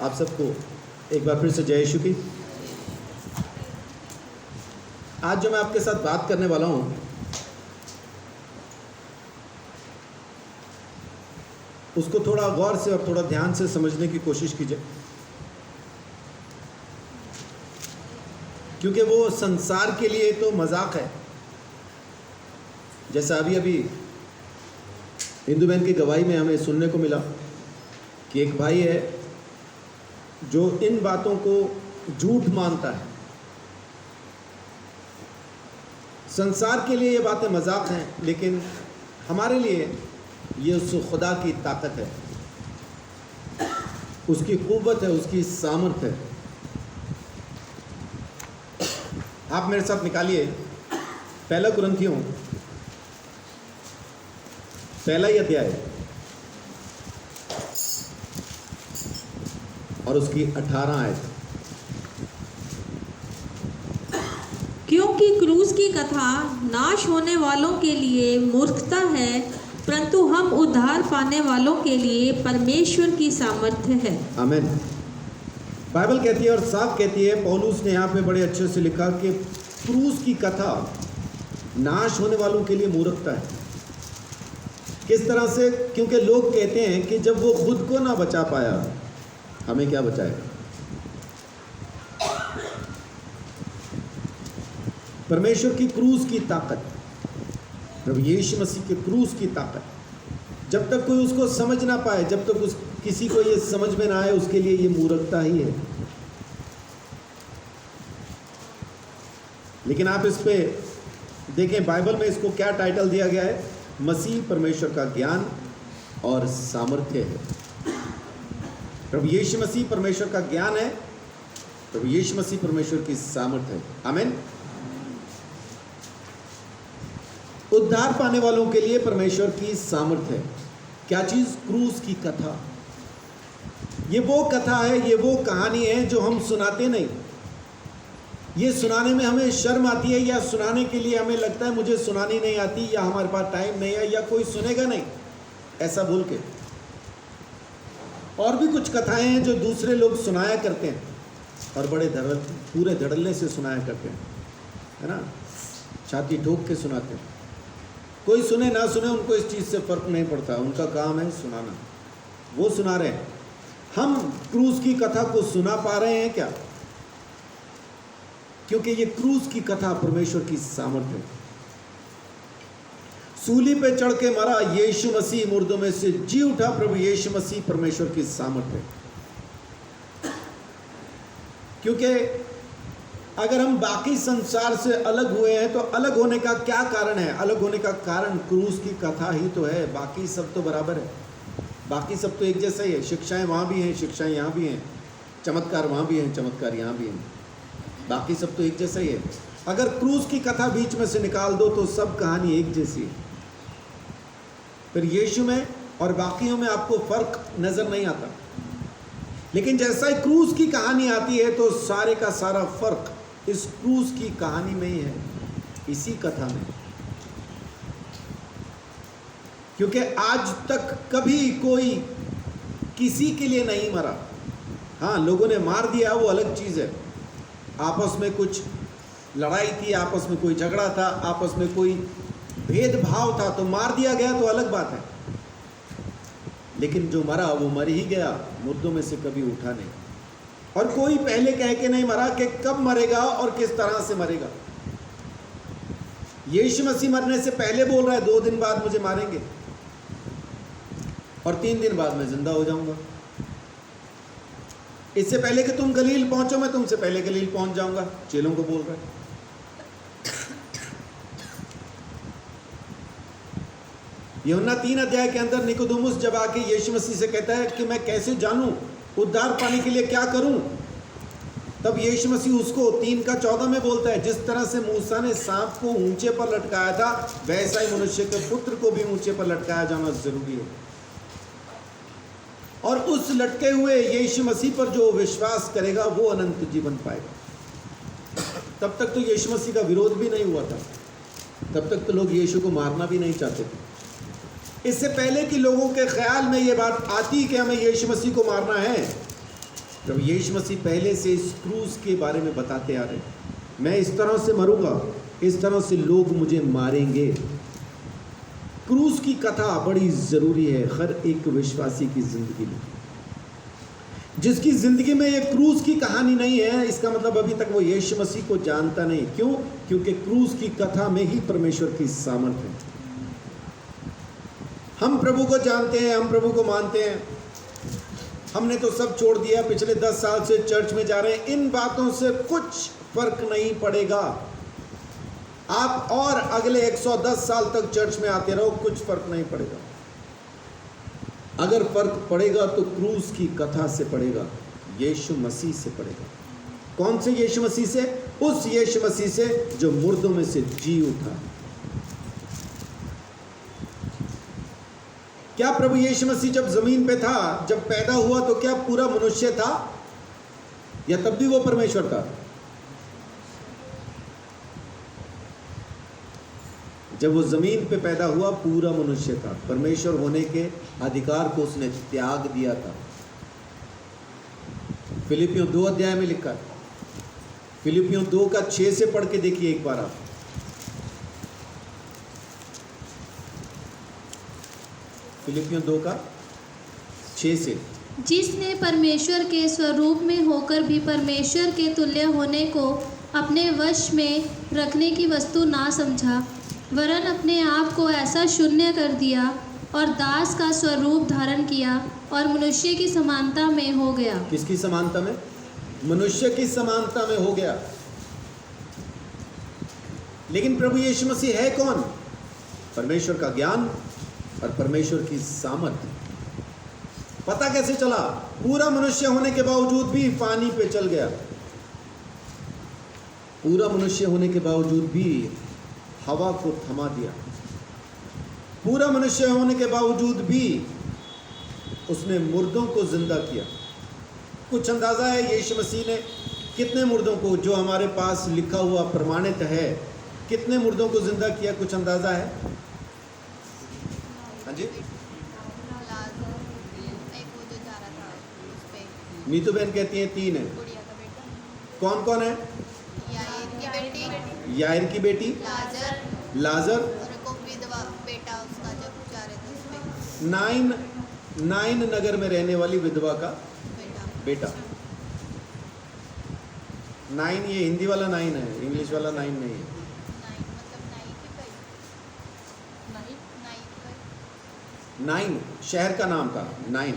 आप सबको एक बार फिर से जय यीशु की। आज जो मैं आपके साथ बात करने वाला हूँ उसको थोड़ा गौर से और थोड़ा ध्यान से समझने की कोशिश कीजिए, क्योंकि वो संसार के लिए तो मजाक है। जैसा अभी अभी हिंदू बहन की गवाही में हमें सुनने को मिला कि एक भाई है जो इन बातों को झूठ मानता है। संसार के लिए ये बातें मजाक हैं, लेकिन हमारे लिए ये उस खुदा की ताकत है, उसकी कुव्वत है, उसकी सामर्थ है। आप मेरे साथ निकालिए पहला कुरिन्थियों पहला ही अध्याय और उसकी 18 आयत। क्योंकि क्रूस की कथा नाश होने वालों के लिए मूर्खता है, परंतु हम उद्धार पाने वालों के लिए परमेश्वर की सामर्थ्य है। आमीन। बाइबल कहती है और साफ कहती है, पौलुस ने यहाँ पे बड़े अच्छे से लिखा कि क्रूस की कथा नाश होने वालों के लिए मूर्खता है। किस तरह से? क्योंकि लोग कहते हैं कि जब वो खुद को ना बचा पाया, हमें क्या बचाएगा। परमेश्वर की क्रूस की ताकत, प्रभु यीशु मसीह के क्रूस की ताकत, जब तक कोई उसको समझ ना पाए, जब तक उस किसी को ये समझ में ना आए, उसके लिए ये मूर्खता ही है। लेकिन आप इस पे देखें, बाइबल में इसको क्या टाइटल दिया गया है? मसीह परमेश्वर का ज्ञान और सामर्थ्य है। प्रभु यीशु मसीह परमेश्वर का ज्ञान है, प्रभु यीशु मसीह परमेश्वर की सामर्थ्य है। आमीन। उद्धार पाने वालों के लिए परमेश्वर की सामर्थ्य है। क्या चीज? क्रूस की कथा। ये वो कथा है, ये वो कहानी है जो हम सुनाते नहीं। ये सुनाने में हमें शर्म आती है, या सुनाने के लिए हमें लगता है मुझे सुनानी नहीं आती, या हमारे पास टाइम नहीं है, या कोई सुनेगा नहीं, ऐसा बोल के। और भी कुछ कथाएं हैं जो दूसरे लोग सुनाया करते हैं और बड़े पूरे धड़ल्ले से सुनाया करते हैं, है ना, छाती ठोक के सुनाते हैं। कोई सुने ना सुने, उनको इस चीज़ से फर्क नहीं पड़ता, उनका काम है सुनाना। वो सुना रहे हैं। हम क्रूस की कथा को सुना पा रहे हैं क्या? क्योंकि ये क्रूस की कथा परमेश्वर की सामर्थ्य है। सूली पे चढ़ के मरा यीशु मसीह, मुर्दों में से जी उठा प्रभु यीशु मसीह, परमेश्वर की सामर्थ्य है। क्योंकि अगर हम बाकी संसार से अलग हुए हैं तो अलग होने का क्या कारण है? अलग होने का कारण क्रूस की कथा ही तो है। बाकी सब तो बराबर है, बाकी सब तो एक जैसा ही है। शिक्षाएं वहाँ भी हैं, शिक्षाएं यहाँ भी हैं, चमत्कार वहाँ भी हैं, चमत्कार यहाँ भी हैं। बाकी सब तो एक जैसा ही है। अगर क्रूस की कथा बीच में से निकाल दो तो सब कहानी एक जैसी है। फिर यीशु में और बाकियों में आपको फर्क नजर नहीं आता। लेकिन जैसा ही क्रूस की कहानी आती है तो सारे का सारा फर्क इस क्रूस की कहानी में ही है, इसी कथा में। क्योंकि आज तक कभी कोई किसी के लिए नहीं मरा। हाँ, लोगों ने मार दिया, वो अलग चीज़ है। आपस में कुछ लड़ाई थी, आपस में कोई झगड़ा था, आपस में कोई भेदभाव था तो मार दिया गया, तो अलग बात है। लेकिन जो मरा वो मर ही गया, मुर्दों में से कभी उठा नहीं। और कोई पहले कह के नहीं मरा कि कब मरेगा और किस तरह से मरेगा। यीशु मसीह मरने से पहले बोल रहा है 2 दिन बाद मुझे मारेंगे और 3 दिन बाद मैं जिंदा हो जाऊंगा। इससे पहले कि तुम गलील पहुंचो, मैं तुमसे पहले गलील पहुंच जाऊंगा, चेलों को बोल रहा है। यूहन्ना 3 अध्याय के अंदर निकोदेमुस जब आके यीशु मसीह से कहता है कि मैं कैसे जानूं उद्धार पाने के लिए क्या करूं, तब यीशु मसीह उसको 3:14 में बोलता है, जिस तरह से मूसा ने सांप को ऊंचे पर लटकाया था, वैसा ही मनुष्य के पुत्र को भी ऊंचे पर लटकाया जाना जरूरी है। और उस लटके हुए यीशु मसीह पर जो विश्वास करेगा वो अनंत जीवन पाएगा। तब तक तो यीशु मसीह का विरोध भी नहीं हुआ था, तब तक तो लोग यीशु को मारना भी नहीं चाहते थे। इससे पहले कि लोगों के ख्याल में ये बात आती कि हमें यीशु मसीह को मारना है, प्रभु यीशु मसीह पहले से इस क्रूस के बारे में बताते आ रहे हैं, मैं इस तरह से मरूंगा, इस तरह से लोग मुझे मारेंगे। क्रूस की कथा बड़ी ज़रूरी है हर एक विश्वासी की ज़िंदगी में। जिसकी ज़िंदगी में ये क्रूस की कहानी नहीं है, इसका मतलब अभी तक वो यीशु मसीह को जानता नहीं। क्यों? क्योंकि क्रूस की कथा में ही परमेश्वर की सामर्थ है। हम प्रभु को जानते हैं, हम प्रभु को मानते हैं, हमने तो सब छोड़ दिया, पिछले 10 साल से चर्च में जा रहे हैं, इन बातों से कुछ फर्क नहीं पड़ेगा। आप और अगले 110 साल तक चर्च में आते रहो, कुछ फर्क नहीं पड़ेगा। अगर फर्क पड़ेगा तो क्रूस की कथा से पड़ेगा, यीशु मसीह से पड़ेगा। कौन से यीशु मसीह से? उस यीशु मसीह से जो मुर्दों में से जी उठा। क्या प्रभु यीशु मसीह जब जमीन पे था, जब पैदा हुआ, तो क्या पूरा मनुष्य था या तब भी वो परमेश्वर था? जब वो जमीन पे पैदा हुआ पूरा मनुष्य था। परमेश्वर होने के अधिकार को उसने त्याग दिया था। फिलिपियों 2 अध्याय में लिखा है। फिलिपियों 2 का 6 से पढ़ के देखिए एक बार आप। फिलिपियों 2 का 6 से। जिसने परमेश्वर के स्वरूप में होकर भी परमेश्वर के तुल्य होने को अपने वश में रखने की वस्तु ना समझा, वरन अपने आप को ऐसा शून्य कर दिया और दास का स्वरूप धारण किया और मनुष्य की समानता में हो गया। किसकी समानता में? मनुष्य की समानता में हो गया। लेकिन प्रभु यीशु मसीह है कौन? परमेश्वर का ज्ञान और परमेश्वर की सामर्थ। पता कैसे चला? पूरा मनुष्य होने के बावजूद भी पानी पे चल गया। पूरा मनुष्य होने के बावजूद भी हवा को थमा दिया। पूरा मनुष्य होने के बावजूद भी उसने मुर्दों को जिंदा किया। कुछ अंदाजा है यीशु मसीह ने कितने मुर्दों को, जो हमारे पास लिखा हुआ प्रमाणित है, कितने मुर्दों को जिंदा किया? कुछ अंदाजा है? हाँ जी, नीतू बहन कहती है 3 है। कौन कौन है? यायर की बेटी, लाजर, नाइन नगर में रहने वाली विधवा का बेटा। 9 ये हिंदी वाला 9 है, इंग्लिश वाला 9 नहीं है। नाइन शहर का नाम था, 9।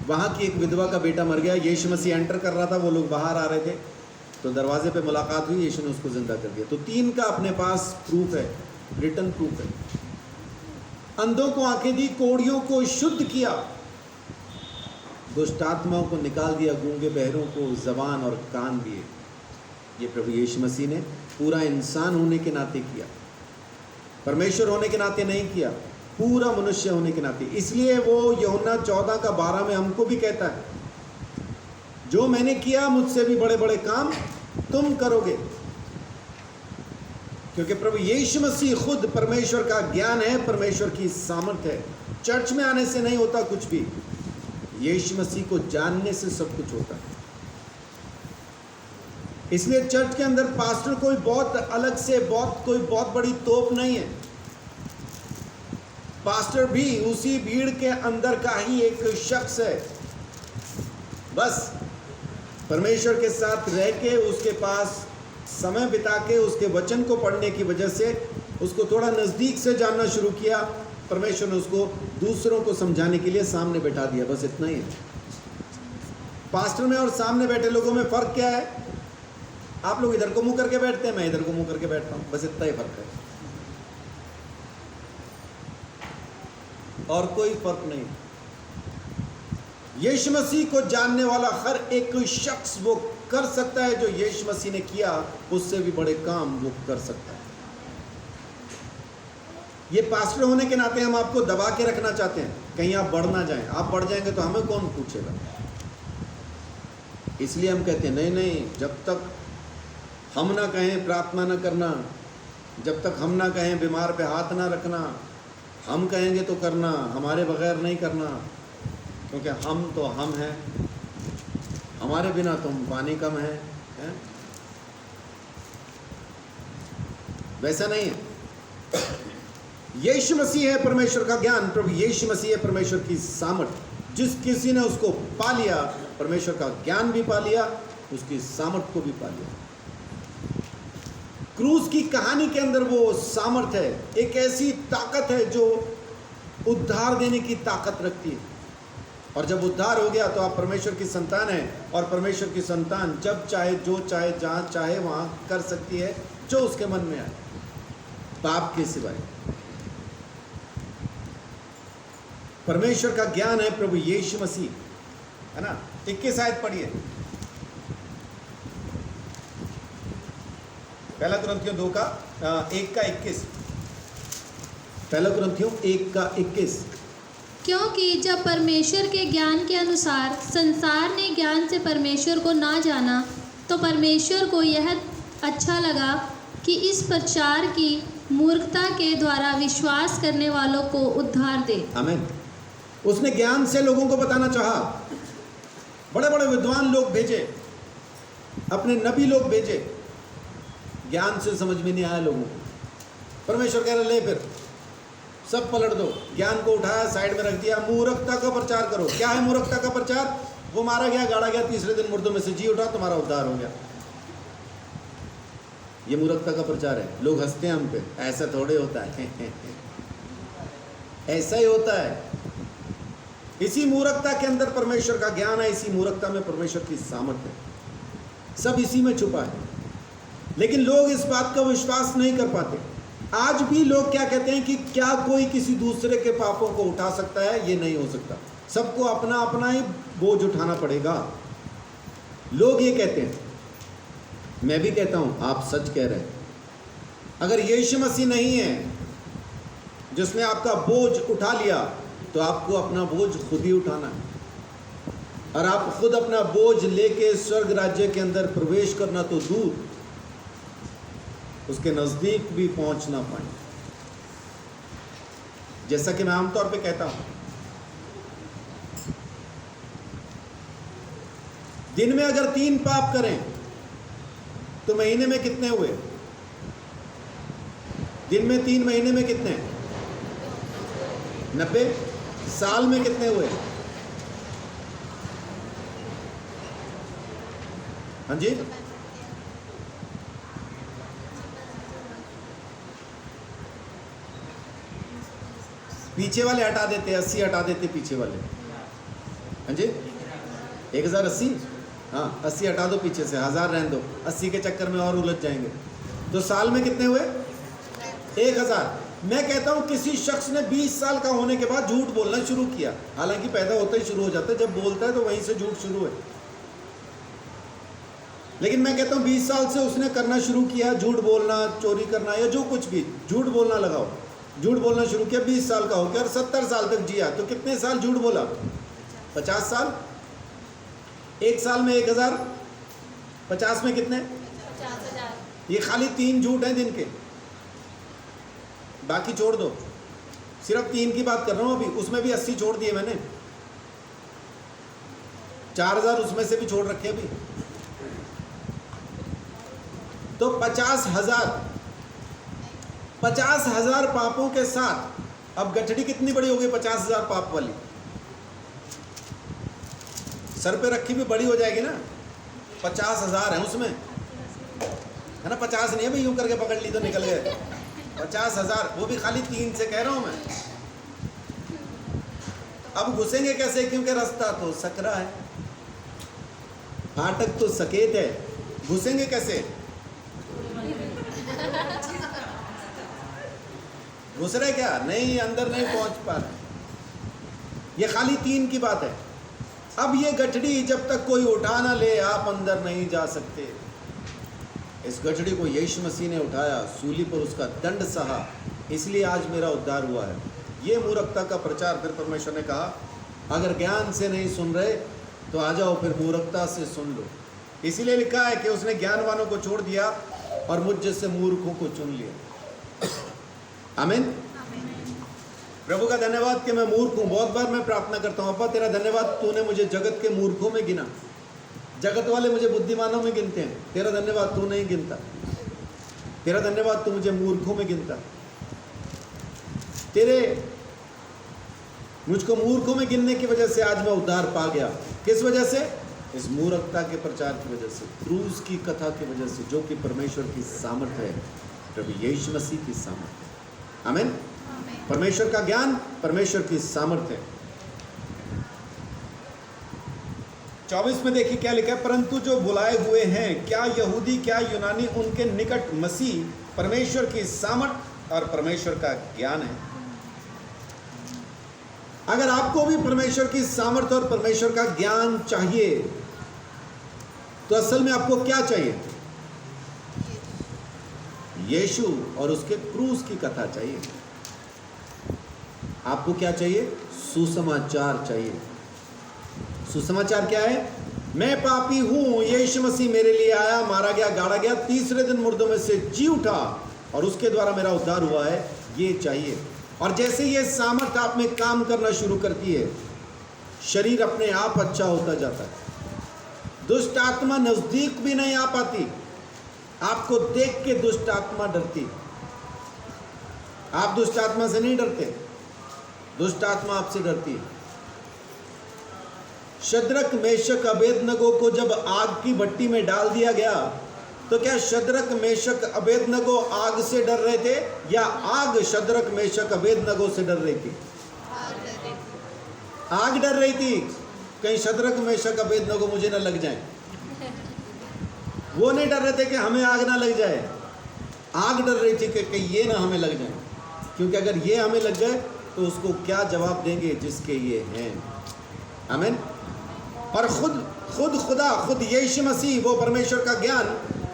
वहाँ की एक विधवा का बेटा मर गया। यीशु मसीह एंटर कर रहा था, वो लोग बाहर आ रहे थे, तो दरवाजे पे मुलाकात हुई, यीशु ने उसको जिंदा कर दिया। तो 3 का अपने पास प्रूफ है, रिटन प्रूफ है। अंधों को आंखें दी, कोढ़ियों को शुद्ध किया, दुष्ट आत्माओं को निकाल दिया, गूंगे बहरों को जबान और कान दिए। ये प्रभु यीशु मसीह ने पूरा इंसान होने के नाते किया, परमेश्वर होने के नाते नहीं किया, पूरा मनुष्य होने के नाते। इसलिए वो यूहन्ना 14 का 12 में हमको भी कहता है, जो मैंने किया मुझसे भी बड़े बड़े काम तुम करोगे। क्योंकि प्रभु यीशु मसीह खुद परमेश्वर का ज्ञान है, परमेश्वर की सामर्थ है। चर्च में आने से नहीं होता कुछ भी, यीशु मसीह को जानने से सब कुछ होता है। इसलिए चर्च के अंदर पास्टर कोई बहुत अलग से कोई बहुत बड़ी तोप नहीं है। पास्टर भी उसी भीड़ के अंदर का ही एक शख्स है। बस परमेश्वर के साथ रह के, उसके पास समय बिता के, उसके वचन को पढ़ने की वजह से उसको थोड़ा नज़दीक से जानना शुरू किया। परमेश्वर ने उसको दूसरों को समझाने के लिए सामने बैठा दिया, बस इतना ही है। पास्टर में और सामने बैठे लोगों में फ़र्क क्या है? आप लोग इधर को मुंह करके बैठते हैं, मैं इधर को मुंह करके बैठता हूँ, बस इतना ही फ़र्क है, और कोई फ़र्क नहीं। यीशु मसीह को जानने वाला हर एक शख्स वो कर सकता है जो यीशु मसीह ने किया, उससे भी बड़े काम वो कर सकता है। ये पास्टर होने के नाते हम आपको दबा के रखना चाहते हैं, कहीं आप बढ़ ना जाएं। आप बढ़ जाएंगे तो हमें कौन पूछेगा? इसलिए हम कहते हैं नहीं, जब तक हम ना कहें प्रार्थना ना करना, जब तक हम ना कहें बीमार पे हाथ ना रखना, हम कहेंगे तो करना, हमारे बगैर नहीं करना। क्योंकि हम तो हम हैं, हमारे बिना तुम पानी कम है? वैसा नहीं है। यीशु मसीह है परमेश्वर का ज्ञान, प्रभु यीशु मसीह है परमेश्वर की सामर्थ। जिस किसी ने उसको पा लिया, परमेश्वर का ज्ञान भी पा लिया, उसकी सामर्थ को भी पा लिया। क्रूस की कहानी के अंदर वो सामर्थ है, एक ऐसी ताकत है जो उद्धार देने की ताकत रखती है। और जब उद्धार हो गया तो आप परमेश्वर की संतान हैं, और परमेश्वर की संतान जब चाहे, जो चाहे, जहाँ चाहे वहाँ कर सकती है जो उसके मन में आए, पाप के सिवाय। परमेश्वर का ज्ञान है प्रभु यीशु मसीह, है ना। 21 आयत पढ़िए, पहला कुरिन्थियों 2 का 1 का 21। पहला कुरिन्थियों 1 का 21। क्योंकि जब परमेश्वर के ज्ञान के अनुसार संसार ने ज्ञान से परमेश्वर को ना जाना, तो परमेश्वर को यह अच्छा लगा कि इस प्रचार की मूर्खता के द्वारा विश्वास करने वालों को उद्धार दे। आमीन। उसने ज्ञान से लोगों को बताना चाहा, बड़े बड़े विद्वान लोग भेजे, अपने नबी लोग भेजे, ज्ञान से समझ में नहीं आया लोगों को। परमेश्वर कह रहे ले फिर सब पलट दो, ज्ञान को उठाया साइड में रख दिया, मूर्खता का प्रचार करो। क्या है मूर्खता का प्रचार? वो मारा गया, गाड़ा गया, तीसरे दिन मुर्दों में से जी उठा, तुम्हारा उद्धार हो गया। ये मूर्खता का प्रचार है। लोग हंसते हैं हम पे, ऐसा थोड़े होता है ऐसा ही होता है। इसी मूर्खता के अंदर परमेश्वर का ज्ञान है, इसी मूर्खता में परमेश्वर की सामर्थ है, सब इसी में छुपा है। लेकिन लोग इस बात का विश्वास नहीं कर पाते। आज भी लोग क्या कहते हैं कि क्या कोई किसी दूसरे के पापों को उठा सकता है? ये नहीं हो सकता, सबको अपना अपना ही बोझ उठाना पड़ेगा। लोग ये कहते हैं, मैं भी कहता हूं, आप सच कह रहे हैं। अगर यीशु मसीह नहीं है जिसने आपका बोझ उठा लिया, तो आपको अपना बोझ खुद ही उठाना है। और आप खुद अपना बोझ लेके स्वर्ग राज्य के अंदर प्रवेश करना तो दूर, उसके नजदीक भी पहुंच ना पाए। जैसा कि मैं आमतौर पे कहता हूं, दिन में अगर 3 पाप करें तो महीने में कितने हुए? दिन में 3, महीने में कितने? 90। साल में कितने हुए? हाँ जी, पीछे वाले हटा देते, 80 हटा देते पीछे वाले। हाँ जी, 1080, हाँ 80 हटा दो पीछे से, 1000 रहने दो, 80 के चक्कर में और उलझ जाएंगे। तो साल में कितने हुए? 1000। मैं कहता हूँ किसी शख्स ने 20 साल का होने के बाद झूठ बोलना शुरू किया, हालांकि पैदा होता ही शुरू हो जाता है, जब बोलता है तो वहीं से झूठ शुरू है। लेकिन मैं कहता हूँ 20 साल से उसने करना शुरू किया, झूठ बोलना, चोरी करना या जो कुछ भी, झूठ बोलना लगाओ, झूठ बोलना शुरू किया, 20 साल का हो गया और 70 साल तक जिया, तो कितने साल झूठ बोला? 50 साल। एक साल में 1000, 50 में कितने? 50,000। ये खाली 3 झूठ हैं दिन के, बाकी छोड़ दो, सिर्फ 3 की बात कर रहा हूँ अभी। उसमें भी 80 छोड़ दिए मैंने, 4000 उसमें से भी छोड़ रखे अभी। तो 50,000 पापों के साथ अब गठड़ी कितनी बड़ी हो गई? 50,000 पाप वाली सर पे रखी भी बड़ी हो जाएगी ना। 50,000 है उसमें, है ना। 50 नहीं है भाई, यूं करके पकड़ ली तो निकल गए। 50,000, वो भी खाली 3 से कह रहा हूं मैं। अब घुसेंगे कैसे? क्योंकि रास्ता तो सकरा है, फाटक तो सकेत है, घुसेंगे कैसे? घुस रहे क्या? नहीं, अंदर नहीं पहुंच पा रहे। ये खाली 3 की बात है। अब ये गठड़ी जब तक कोई उठा ना ले, आप अंदर नहीं जा सकते। इस गठड़ी को यीशु मसीह ने उठाया, सूली पर उसका दंड सहा, इसलिए आज मेरा उद्धार हुआ है। ये मूर्खता का प्रचार। फिर परमेश्वर ने कहा, अगर ज्ञान से नहीं सुन रहे तो आ जाओ, फिर मूर्खता से सुन लो। इसीलिए लिखा है कि उसने ज्ञानवानों को छोड़ दिया और मुझ जैसे मूर्खों को चुन लिया। आमीन। प्रभु का धन्यवाद कि मैं मूर्ख हूं। बहुत बार मैं प्रार्थना करता हूं, अब्बा तेरा धन्यवाद तूने मुझे जगत के मूर्खों में गिना। जगत वाले मुझे बुद्धिमानों में गिनते हैं, तेरा धन्यवाद तू नहीं गिनता। तेरा धन्यवाद तू मुझे मूर्खों में गिनता। मुझको मूर्खों में गिनने की वजह से आज मैं उद्धार पा गया। किस वजह से? इस मूर्खता के प्रचार की वजह से, क्रूस की कथा की वजह से, जो कि परमेश्वर की सामर्थ्य है, प्रभु यीशु मसीह की सामर्थ्य। आमीन। परमेश्वर का ज्ञान, परमेश्वर की सामर्थ्य। 24 में देखिए क्या लिखा है, परंतु जो बुलाए हुए हैं, क्या यहूदी क्या यूनानी, उनके निकट मसीह परमेश्वर की सामर्थ्य और परमेश्वर का ज्ञान है। अगर आपको भी परमेश्वर की सामर्थ्य और परमेश्वर का ज्ञान चाहिए तो असल में आपको क्या चाहिए? यीशु और उसके क्रूस की कथा चाहिए। आपको क्या चाहिए? सुसमाचार चाहिए। सुसमाचार क्या है? मैं पापी हूं, यीशु मसीह मेरे लिए आया, मारा गया, गाड़ा गया, तीसरे दिन मुर्दों में से जी उठा और उसके द्वारा मेरा उद्धार हुआ है। ये चाहिए। और जैसे ये सामर्थ आप में काम करना शुरू करती है, शरीर अपने आप अच्छा होता जाता है। दुष्ट आत्मा नजदीक भी नहीं आ पाती। आपको देख के दुष्ट आत्मा डरती। आप दुष्ट आत्मा से नहीं डरते, दुष्ट आत्मा आपसे डरती है। शद्रक मेशक अबेदनगो को जब आग की भट्टी में डाल दिया गया तो क्या शद्रक मेशक अबेदनगो आग से डर रहे थे या आग शद्रक मेशक अबेदनगो से डर रही थी? आग डर रही थी, कहीं शद्रक मेशक अबेदनगो मुझे ना लग जाए। वो नहीं डर रहे थे कि हमें आग ना लग जाए, आग डर रही थी कि कहीं ये ना हमें लग जाए, क्योंकि अगर ये हमें लग जाए तो उसको क्या जवाब देंगे जिसके ये हैं। आमीन। और खुद यीशु मसीह, वो परमेश्वर का ज्ञान,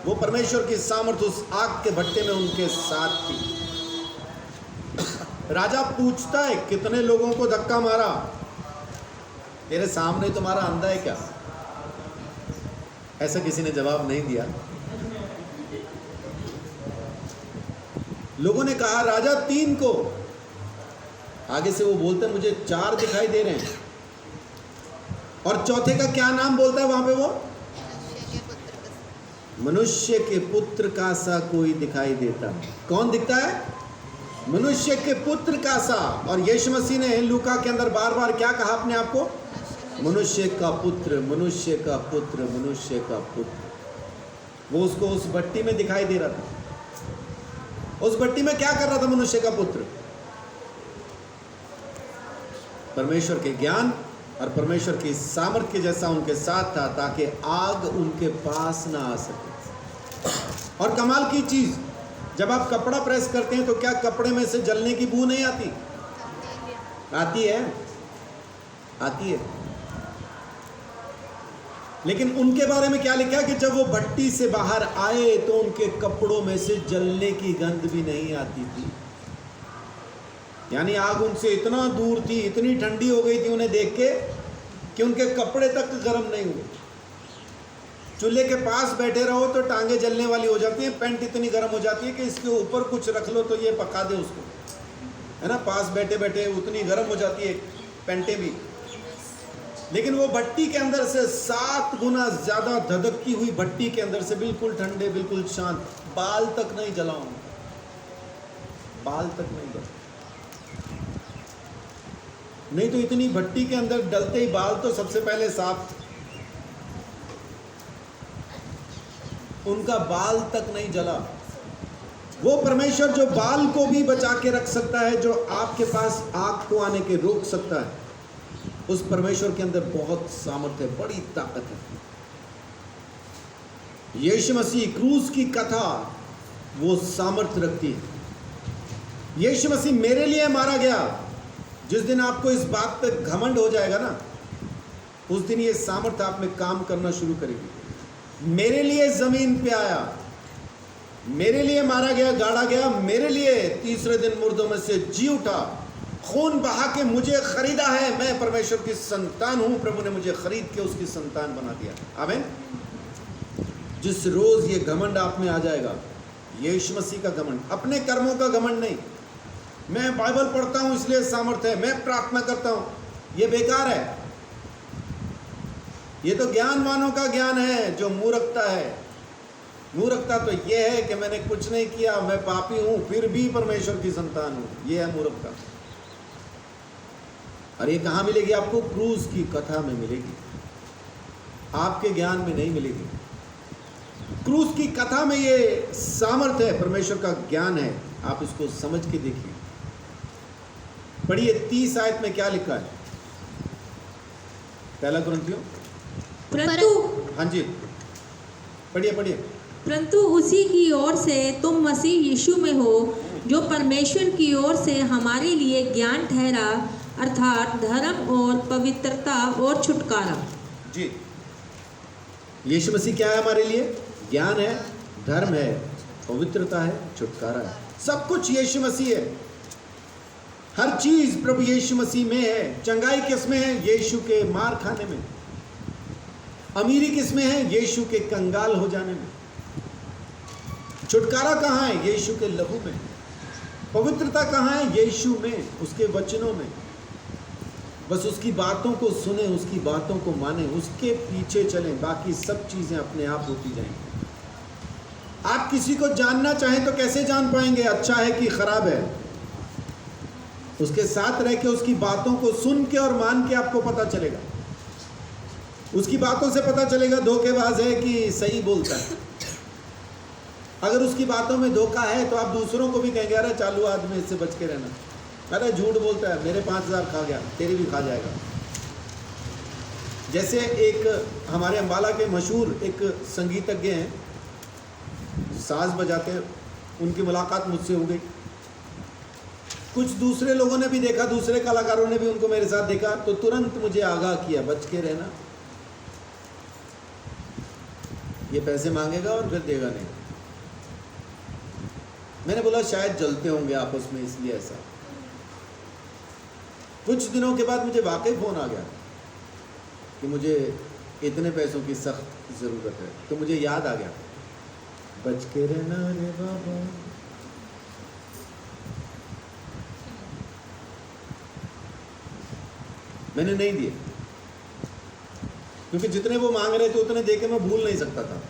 वो परमेश्वर की सामर्थ उस आग के भट्टे में उनके साथ थी। राजा पूछता है कितने लोगों को धक्का मारा? तेरे सामने तुम्हारा अंधा है क्या? ऐसा किसी ने जवाब नहीं दिया। लोगों ने कहा राजा 3 को। आगे से वो बोलते मुझे 4 दिखाई दे रहे हैं। और चौथे का क्या नाम बोलता है वहां पे? वो मनुष्य के पुत्र का सा कोई दिखाई देता। कौन दिखता है? मनुष्य के पुत्र का सा। और यीशु मसीह ने लूका के अंदर बार बार क्या कहा अपने आप को? मनुष्य का पुत्र, मनुष्य का पुत्र, मनुष्य का पुत्र। वो उसको उस भट्टी में दिखाई दे रहा था। उस भट्टी में क्या कर रहा था मनुष्य का पुत्र? परमेश्वर के ज्ञान और परमेश्वर की सामर्थ्य के जैसा उनके साथ था, ताकि आग उनके पास ना आ सके। और कमाल की चीज, जब आप कपड़ा प्रेस करते हैं तो क्या कपड़े में से जलने की बू नहीं आती? आती है, आती है। लेकिन उनके बारे में क्या लिखा है कि जब वो भट्टी से बाहर आए तो उनके कपड़ों में से जलने की गंध भी नहीं आती थी। यानी आग उनसे इतना दूर थी, इतनी ठंडी हो गई थी उन्हें देख के कि उनके कपड़े तक गर्म नहीं हुए। चूल्हे के पास बैठे रहो तो टांगे जलने वाली हो जाती हैं, पैंट इतनी गर्म हो जाती है कि इसके ऊपर कुछ रख लो तो ये पका दे उसको, है ना। पास बैठे बैठे उतनी गर्म हो जाती है पैंटें भी। लेकिन वो भट्टी के अंदर से 7 गुना ज़्यादा धधकती हुई भट्टी के अंदर से बिल्कुल ठंडे, बिल्कुल शांत, बाल तक नहीं जलाऊं, बाल तक नहीं जला। नहीं तो इतनी भट्टी के अंदर डलते ही बाल तो सबसे पहले साफ, उनका बाल तक नहीं जला। वो परमेश्वर जो बाल को भी बचा के रख सकता है, जो आपके पास आग को आने के रोक सकता है, उस परमेश्वर के अंदर बहुत सामर्थ्य है, बड़ी ताकत है। यीशु मसीह क्रूस की कथा वो सामर्थ्य रखती है। यीशु मसीह मेरे लिए मारा गया। जिस दिन आपको इस बात पे घमंड हो जाएगा ना, उस दिन ये सामर्थ्य आप में काम करना शुरू करेगी। मेरे लिए जमीन पे आया, मेरे लिए मारा गया, गाड़ा गया, मेरे लिए तीसरे दिन मुर्दों में से जी उठा, खून बहा के मुझे खरीदा है। मैं परमेश्वर की संतान हूं, प्रभु ने मुझे खरीद के उसकी संतान बना दिया। आमीन। जिस रोज ये घमंड आप में आ जाएगा, यीशु मसीह का घमंड, अपने कर्मों का घमंड नहीं, मैं बाइबल पढ़ता हूं इसलिए सामर्थ्य है, मैं प्रार्थना करता हूं, ये बेकार है। ये तो ज्ञानवानों का ज्ञान है जो मूर्खता है। मूर्खता तो ये है कि मैंने कुछ नहीं किया, मैं पापी हूं, फिर भी परमेश्वर की संतान हूं, ये है मूर्खता। और ये कहां मिलेगी आपको? क्रूस की कथा में मिलेगी, आपके ज्ञान में नहीं मिलेगी। क्रूस की कथा में ये सामर्थ्य है, परमेश्वर का ज्ञान है। आप इसको समझ के देखिए। पढ़िए 30 आयत में क्या लिखा है, पहला कुरिन्थियों। परंतु हाँ जी, पढ़िए पढ़िए। परंतु उसी की ओर से तुम मसीह यीशु में हो, जो परमेश्वर की ओर से हमारे लिए ज्ञान ठहरा, अर्थात धर्म और पवित्रता और छुटकारा। जी, यीशु मसीह क्या है हमारे लिए? ज्ञान है, धर्म है, पवित्रता है, छुटकारा है। सब कुछ यीशु मसीह है। हर चीज प्रभु यीशु मसीह में है। चंगाई किस में है? यीशु के मार खाने में। अमीरी किस में है? यीशु के कंगाल हो जाने में। छुटकारा कहाँ है? यीशु के लहू में। पवित्रता कहाँ है? यीशु में, उसके वचनों में। बस उसकी बातों को सुने, उसकी बातों को माने, उसके पीछे चलें, बाकी सब चीजें अपने आप होती जाएंगी। आप किसी को जानना चाहें तो कैसे जान पाएंगे अच्छा है कि खराब है? उसके साथ रह के उसकी बातों को सुन के और मान के आपको पता चलेगा। उसकी बातों से पता चलेगा धोखेबाज है कि सही बोलता है। अगर उसकी बातों में धोखा है तो आप दूसरों को भी कहेंगे अरे चालू आदमी, इससे बच के रहना, अरे झूठ बोलता है, मेरे 5000 खा गया, तेरी भी खा जाएगा। जैसे एक हमारे अंबाला के मशहूर एक संगीतज्ञ हैं, साज बजाते हैं, उनकी मुलाकात मुझसे हो गई। कुछ दूसरे लोगों ने भी देखा, दूसरे कलाकारों ने भी उनको मेरे साथ देखा, तो तुरंत मुझे आगाह किया, बच के रहना, ये पैसे मांगेगा और फिर देगा नहीं। मैंने बोला शायद जलते होंगे आपस में, इसलिए ऐसा। कुछ दिनों के बाद मुझे वाकई फोन आ गया कि मुझे इतने पैसों की सख्त ज़रूरत है, तो मुझे याद आ गया, बच के रहना रे बाबा। मैंने नहीं दिए, क्योंकि जितने वो मांग रहे थे उतने देके मैं भूल नहीं सकता था,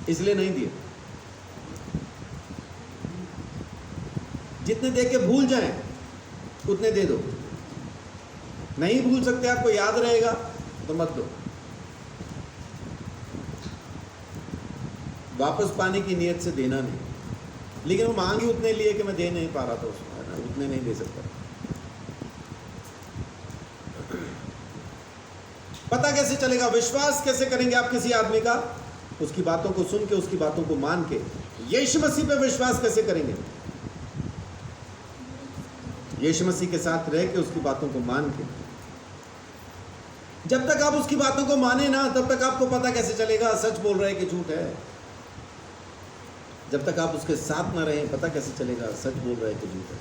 इसलिए नहीं दिए। जितने देके भूल जाएं उतने दे दो। नहीं भूल सकते, आपको याद रहेगा तो मत दो। वापस पाने की नीयत से देना नहीं, लेकिन वो मांगी उतने लिए कि मैं दे नहीं पा रहा था उसको, उतने नहीं दे सकता। पता कैसे चलेगा? विश्वास कैसे करेंगे आप किसी आदमी का? उसकी बातों को सुन के, उसकी बातों को मान के। यीशु मसीह पे विश्वास कैसे करेंगे? यीशु मसीह के साथ रह के, उसकी बातों को मान के। जब तक आप उसकी बातों को माने ना, तब तक आपको पता कैसे चलेगा सच बोल रहे कि झूठ है? जब तक आप उसके साथ ना रहें, पता कैसे चलेगा सच बोल रहे कि झूठ है?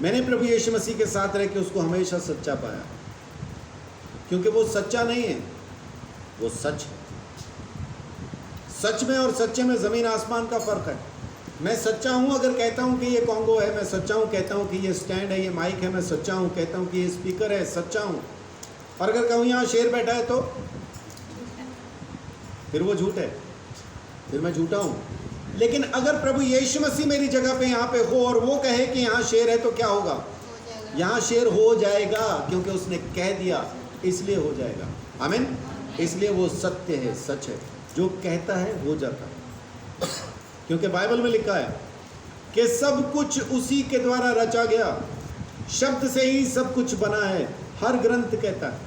मैंने प्रभु यीशु मसीह के साथ रह के उसको हमेशा सच्चा पाया, क्योंकि वो सच्चा नहीं है, वो सच है। सच में और सच्चे में ज़मीन आसमान का फ़र्क है। मैं सच्चा हूँ अगर कहता हूँ कि ये कॉन्गो है, मैं सच्चा हूँ कहता हूँ कि ये स्टैंड है, ये माइक है, मैं सच्चा हूँ कहता हूँ कि ये स्पीकर है, सच्चा हूँ। और अगर कहूँ यहाँ शेर बैठा है तो फिर वो झूठ है, फिर मैं झूठा हूँ। लेकिन अगर प्रभु यीशु मसीह मेरी जगह पे यहाँ पे हो और वो कहे कि यहाँ शेर है, तो क्या होगा? यहाँ शेर हो जाएगा, क्योंकि उसने कह दिया, इसलिए हो जाएगा। आमीन। इसलिए वो सत्य है, सच है, जो कहता है हो जाता है। क्योंकि बाइबल में लिखा है कि सब कुछ उसी के द्वारा रचा गया, शब्द से ही सब कुछ बना है। हर ग्रंथ कहता है,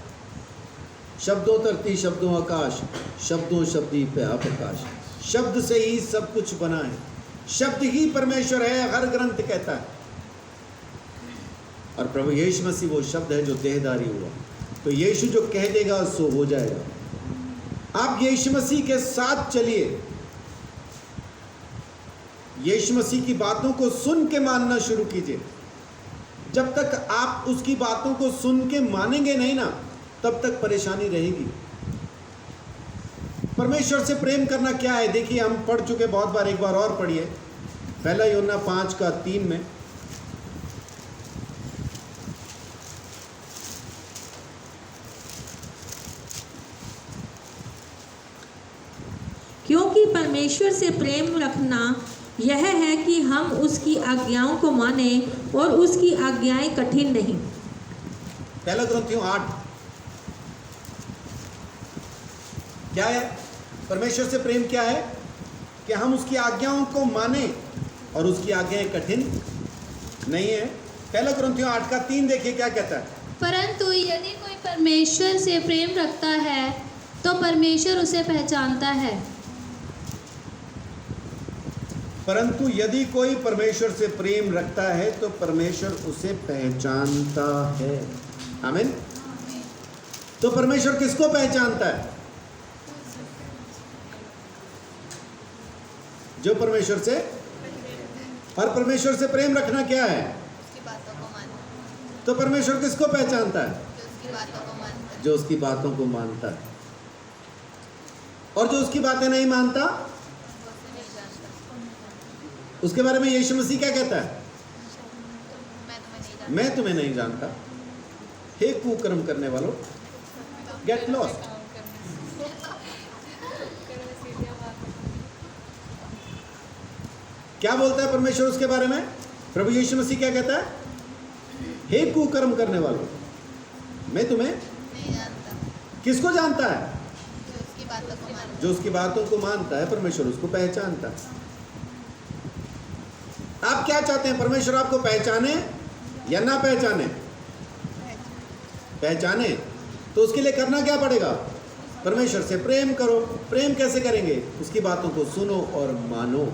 शब्दों धरती, शब्दों आकाश, शब्दों शब्दी पे आप प्रकाश। शब्द से ही सब कुछ बना है, शब्द ही परमेश्वर है, हर ग्रंथ कहता है। और प्रभु यीशु मसीह वो शब्द है जो देहधारी हुआ। तो यीशु जो कह देगा सो हो जाएगा। आप यीशु मसीह के साथ चलिए, यीशु मसीह की बातों को सुन के मानना शुरू कीजिए। जब तक आप उसकी बातों को सुन के मानेंगे नहीं ना, तब तक परेशानी रहेगी। परमेश्वर से प्रेम करना क्या है? देखिए, हम पढ़ चुके बहुत बार, एक बार और पढ़िए पहला यूहन्ना 5:3 में, क्योंकि परमेश्वर से प्रेम रखना यह है कि हम उसकी आज्ञाओं को माने और उसकी आज्ञाएं कठिन नहीं। पहला कुरिन्थियों 8 क्या है? परमेश्वर से प्रेम क्या है? कि हम उसकी आज्ञाओं को माने और उसकी आज्ञाएं कठिन नहीं है। पहला कुरिन्थियों 8:3 देखिए क्या कहता है। परंतु यदि कोई परमेश्वर से प्रेम रखता है तो परमेश्वर उसे पहचानता है। परंतु यदि कोई परमेश्वर से प्रेम रखता है तो परमेश्वर उसे पहचानता है। आमीन। तो परमेश्वर किसको पहचानता है? जो परमेश्वर से, और परमेश्वर से प्रेम रखना क्या है? उसकी बातों को मानना, तो परमेश्वर किसको पहचानता है? जो उसकी बातों को मानता है, जो उसकी बातों को मानता है। और जो उसकी बातें नहीं मानता, वो उसे नहीं जानता। उसके बारे में यीशु मसीह क्या कहता है? मैं तुम्हें नहीं जानता। मैं तुम्हें नहीं जानता। हे कुकर्म करने वालों, गेट लॉस्ट। क्या बोलता है परमेश्वर उसके बारे में? प्रभु यीशु मसीह क्या कहता है? हे कुकर्म करने वालों, मैं तुम्हें नहीं जानता। किसको जानता है? जो उसकी बातों को मानता जो उसकी बातों को मानता है, परमेश्वर उसको पहचानता है। आप क्या चाहते हैं? परमेश्वर आपको पहचाने या ना पहचाने? पहचाने। तो उसके लिए करना क्या पड़ेगा? परमेश्वर से प्रेम करो। प्रेम कैसे करेंगे? उसकी बातों को सुनो और मानो।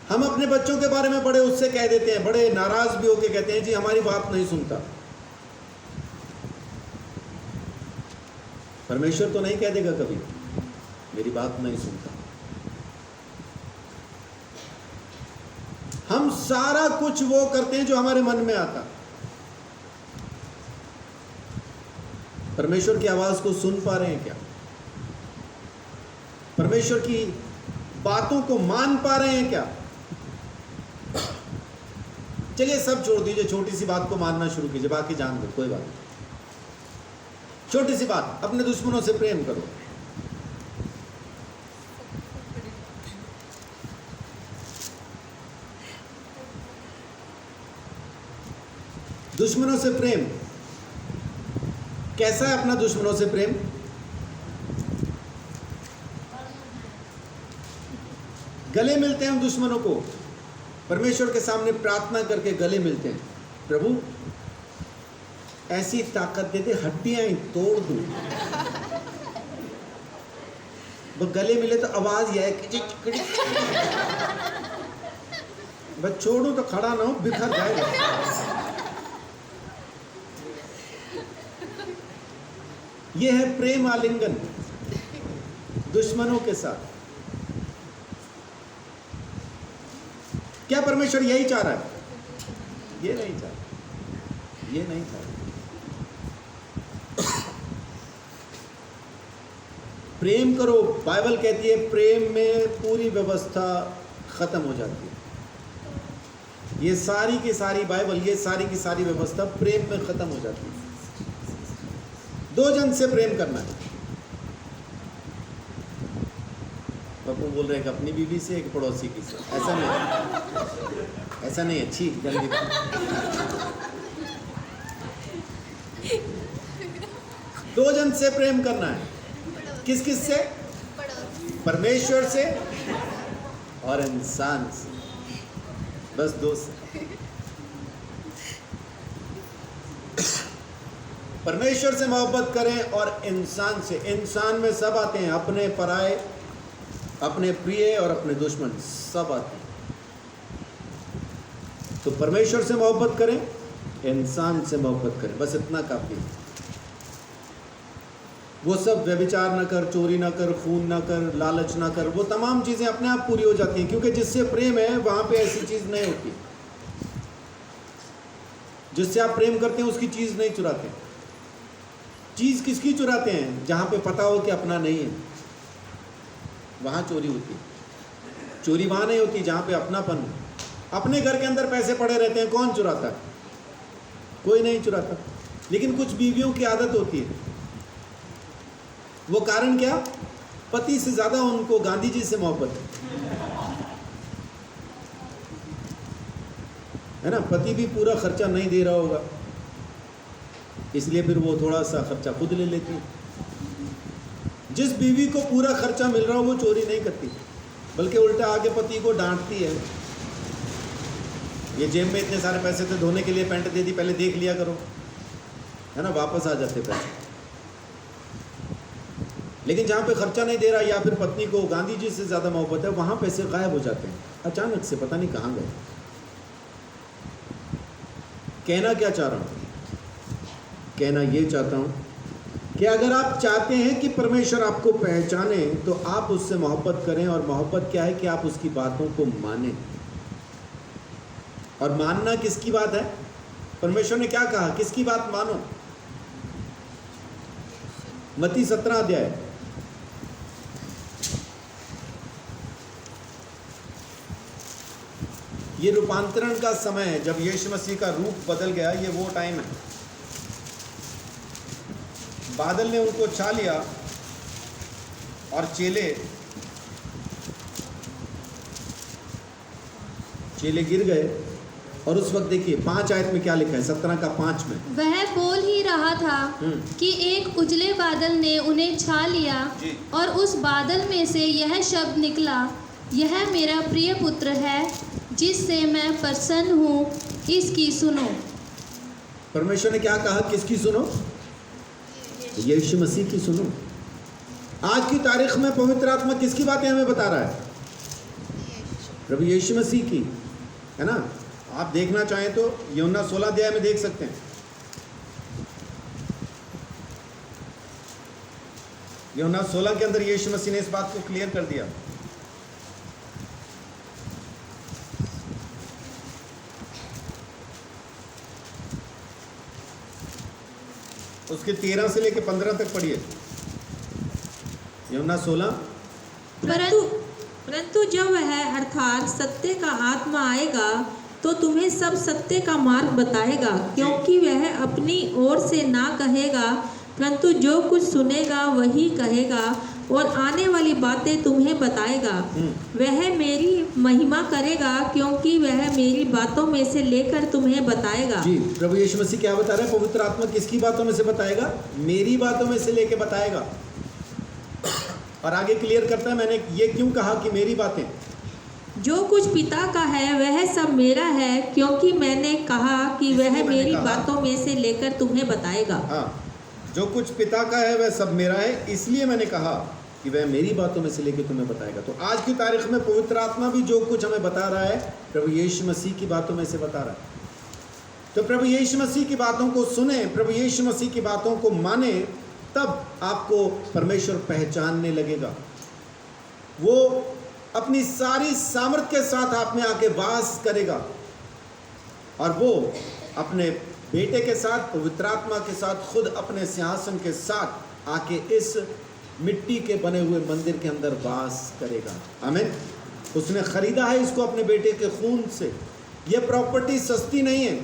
हम अपने बच्चों के बारे में बड़े उससे कह देते हैं, बड़े नाराज भी होके कहते हैं जी हमारी बात नहीं सुनता। परमेश्वर तो नहीं कह देगा कभी मेरी बात नहीं सुनता। हम सारा कुछ वो करते हैं जो हमारे मन में आता। परमेश्वर की आवाज को सुन पा रहे हैं क्या? परमेश्वर की बातों को मान पा रहे हैं क्या? चलिए सब छोड़ दीजिए, छोटी सी बात को मानना शुरू कीजिए, बाकी जान दो, कोई बात नहीं। छोटी सी बात, अपने दुश्मनों से प्रेम करो। दुश्मनों से प्रेम कैसा है? अपना दुश्मनों से प्रेम गले मिलते हैं हम दुश्मनों को, परमेश्वर के सामने प्रार्थना करके गले मिलते हैं। प्रभु ऐसी ताकत दे दे हड्डियां ही तोड़ दूं। वो गले मिले तो आवाज यह है कि बस छोड़ो तो खड़ा ना हो, बिखर जाएगा। यह है प्रेम आलिंगन दुश्मनों के साथ। क्या परमेश्वर यही चाह रहा है? ये नहीं चाह रहा, ये नहीं चाह रहा। प्रेम करो, बाइबल कहती है प्रेम में पूरी व्यवस्था खत्म हो जाती है। ये सारी की सारी बाइबल, ये सारी की सारी व्यवस्था प्रेम में खत्म हो जाती है। दो जन से प्रेम करना है। पप्पू बोल रहे हैं कि अपनी बीवी से, एक पड़ोसी की से। ऐसा नहीं, ऐसा नहीं। अच्छी जल्दी दो जन से प्रेम करना है। किस किस से? परमेश्वर से और इंसान से, बस दो से। परमेश्वर से मोहब्बत करें और इंसान से। इंसान में सब आते हैं, अपने पराए, अपने प्रिय और अपने दुश्मन सब आते हैं। तो परमेश्वर से मोहब्बत करें, इंसान से मोहब्बत करें, बस इतना काफी है। वो सब व्यभिचार न कर, चोरी न कर, खून न कर, लालच न कर, वो तमाम चीजें अपने आप पूरी हो जाती हैं, क्योंकि जिससे प्रेम है वहां पे ऐसी चीज नहीं होती। जिससे आप प्रेम करते हैं उसकी चीज नहीं चुराते। चीज किसकी चुराते हैं? जहां पे पता हो कि अपना नहीं है, वहां चोरी होती है। चोरी वहाँ नहीं होती जहाँ पे अपनापन हो। अपने घर के अंदर पैसे पड़े रहते हैं, कौन चुराता है? कोई नहीं चुराता। लेकिन कुछ बीवियों की आदत होती है। वो कारण क्या? पति से ज़्यादा उनको गांधी जी से मोहब्बत है ना। पति भी पूरा खर्चा नहीं दे रहा होगा, इसलिए फिर वो थोड़ा सा खर्चा खुद ले लेती है। जिस बीवी को पूरा खर्चा मिल रहा हो वो चोरी नहीं करती, बल्कि उल्टा आके पति को डांटती है। ये जेब में इतने सारे पैसे थे, धोने के लिए पैंट दे दी, पहले देख लिया करो, है ना, वापस आ जाते पैसे। लेकिन जहाँ पे खर्चा नहीं दे रहा या फिर पत्नी को गांधी जी से ज़्यादा मोहब्बत है, वहाँ पैसे गायब हो जाते हैं अचानक से, पता नहीं कहाँ गए। कहना क्या चाह रहा हूँ? कहना ये चाहता हूँ कि अगर आप चाहते हैं कि परमेश्वर आपको पहचाने तो आप उससे मोहब्बत करें। और मोहब्बत क्या है? कि आप उसकी बातों को मानें। और मानना किसकी बात है? परमेश्वर ने क्या कहा? किसकी बात मानो? मत्ती 17 अध्याय। ये रूपांतरण का समय है, जब यीशु मसीह का रूप बदल गया। ये वो टाइम है। बादल ने उनको छा लिया और चेले गिर गए। और उस वक्त देखिए 5 आयत में क्या लिखा है, 17 का 5 में। वह बोल ही रहा था कि एक उजले बादल ने उन्हें छा लिया जी। और उस बादल में से यह शब्द निकला, यह मेरा प्रिय पुत्र है जिससे मैं प्रसन्न हूँ, इसकी सुनो। परमेश्वर ने क्या कहा? किसकी सुनो? यीशु मसीह की सुनो। आज की तारीख में पवित्र आत्मा किसकी बातें हमें बता रहा है? प्रभु यीशु मसीह की, है ना। आप देखना चाहें तो यूहन्ना 16 अध्याय में देख सकते हैं। यूहन्ना 16 के अंदर यीशु मसीह ने इस बात को क्लियर कर दिया। उसके 13 से लेकर 15 तक पढ़िए। यूहन्ना 16। परंतु जब वह अर्थात सत्य का आत्मा आएगा तो तुम्हें सब सत्य का मार्ग बताएगा, क्योंकि वह अपनी ओर से ना कहेगा, परंतु जो कुछ सुनेगा वही कहेगा और आने वाली बातें तुम्हें बताएगा। वह मेरी महिमा करेगा, क्योंकि वह मेरी बातों में से लेकर तुम्हें बताएगा। जी, प्रभु यीशु मसीह क्या बता रहे हैं? पवित्र आत्मा किसकी बातों में से बताएगा? मेरी बातों में से लेके बताएगा। और आगे क्लियर करता है, मैंने ये क्यों कहा कि मेरी बातें? जो कुछ पिता का है वह सब मेरा है, क्योंकि मैंने कहा कि वह मेरी बातों में से लेकर तुम्हें बताएगा। हाँ, जो कुछ पिता का है वह सब मेरा है, इसलिए मैंने कहा कि वह मेरी बातों में से लेकर तुम्हें बताएगा। तो आज की तारीख में पवित्र आत्मा भी जो कुछ हमें बता रहा है, प्रभु यीशु मसीह की बातों में से बता रहा है। तो प्रभु यीशु मसीह की बातों को सुने, प्रभु यीशु मसीह की बातों को माने, तब आपको परमेश्वर पहचानने लगेगा। वो अपनी सारी सामर्थ के साथ आप में आके वास करेगा। और वो अपने बेटे के साथ, पवित्र आत्मा के साथ, खुद अपने सिंहासन के साथ आके इस मिट्टी के बने हुए मंदिर के अंदर वास करेगा। आमीन। उसने खरीदा है इसको अपने बेटे के खून से। ये प्रॉपर्टी सस्ती नहीं है,